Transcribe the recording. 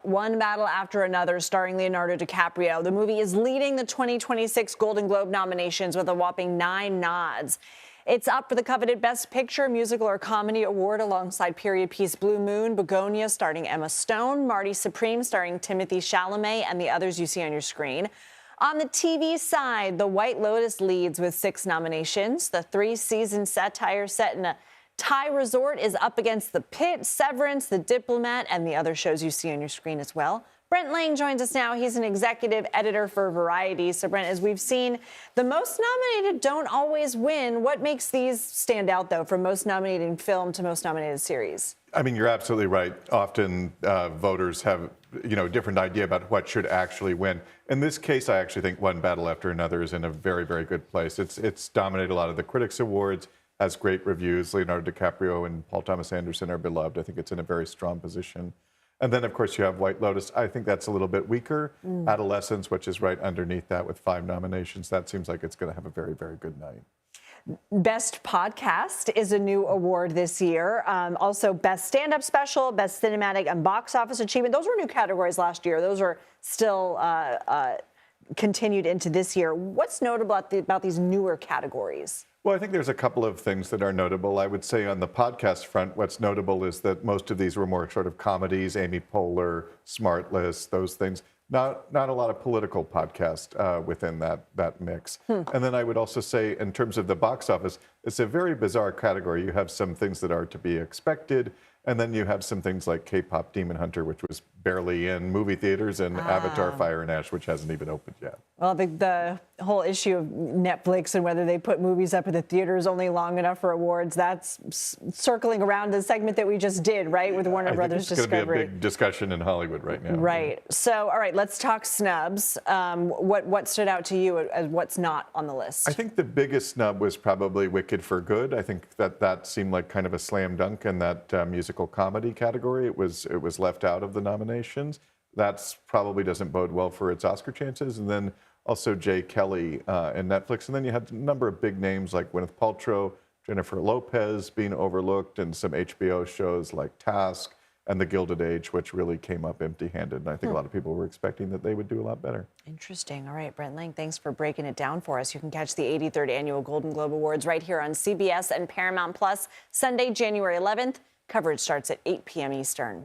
One Battle After Another, starring Leonardo DiCaprio. The movie is leading the 2026 Golden Globe nominations with a whopping 9 nods. It's up for the coveted Best Picture, Musical or Comedy award alongside period piece Blue Moon, Begonia starring Emma Stone, Marty Supreme starring Timothy Chalamet, and the others you see on your screen. On the TV side, The White Lotus leads with 6 nominations. The 3-season satire set in a Thai resort is up against The Pit, Severance, The Diplomat, and the other shows you see on your screen as well. Brent Lang joins us now. He's an executive editor for Variety. So, Brent, as we've seen, the most nominated don't always win. What makes these stand out, though, from most nominated film to most nominated series? I mean, you're absolutely right. Often voters have, a different idea about what should actually win. In this case, I actually think One Battle After Another is in a very, very good place. It's dominated a lot of the critics' awards, has great reviews. Leonardo DiCaprio and Paul Thomas Anderson are beloved. I think it's in a very strong position. And then, of course, you have White Lotus. I think that's a little bit weaker. Adolescence, which is right underneath that with 5 nominations. That seems like it's going to have a very, very good night. Best Podcast is a new award this year. Also, Best Stand-Up Special, Best Cinematic and Box Office Achievement. Those were new categories last year. Those are still continued into this year. What's notable about these newer categories? Well, I think there's a couple of things that are notable. I would say on the podcast front, what's notable is that most of these were more sort of comedies, Amy Poehler, Smartless, those things. Not a lot of political podcast within that mix. And then I would also say, in terms of the box office, it's a very bizarre category. You have some things that are to be expected, and then you have some things like K-pop Demon Hunter, which was barely in movie theaters, and Avatar Fire and Ash, which hasn't even opened yet. Well, the whole issue of Netflix and whether they put movies up in the theaters only long enough for awards, that's circling around the segment that we just did, right, with Warner Brothers Discovery. It's going to be a big discussion in Hollywood right now. Right. So, all right, let's talk snubs. What stood out to you as what's not on the list? I think the biggest snub was probably Wicked for Good. I think that seemed like kind of a slam dunk in that musical comedy category. It was left out of the nominations. That probably doesn't bode well for its Oscar chances. And then also Jay Kelly in Netflix. And then you had a number of big names like Gwyneth Paltrow, Jennifer Lopez being overlooked, and some HBO shows like Task and The Gilded Age, which really came up empty-handed. And I think a lot of people were expecting that they would do a lot better. Interesting. All right, Brent Lang, thanks for breaking it down for us. You can catch the 83rd Annual Golden Globe Awards right here on CBS and Paramount Plus, Sunday, January 11th. Coverage starts at 8 p.m. Eastern.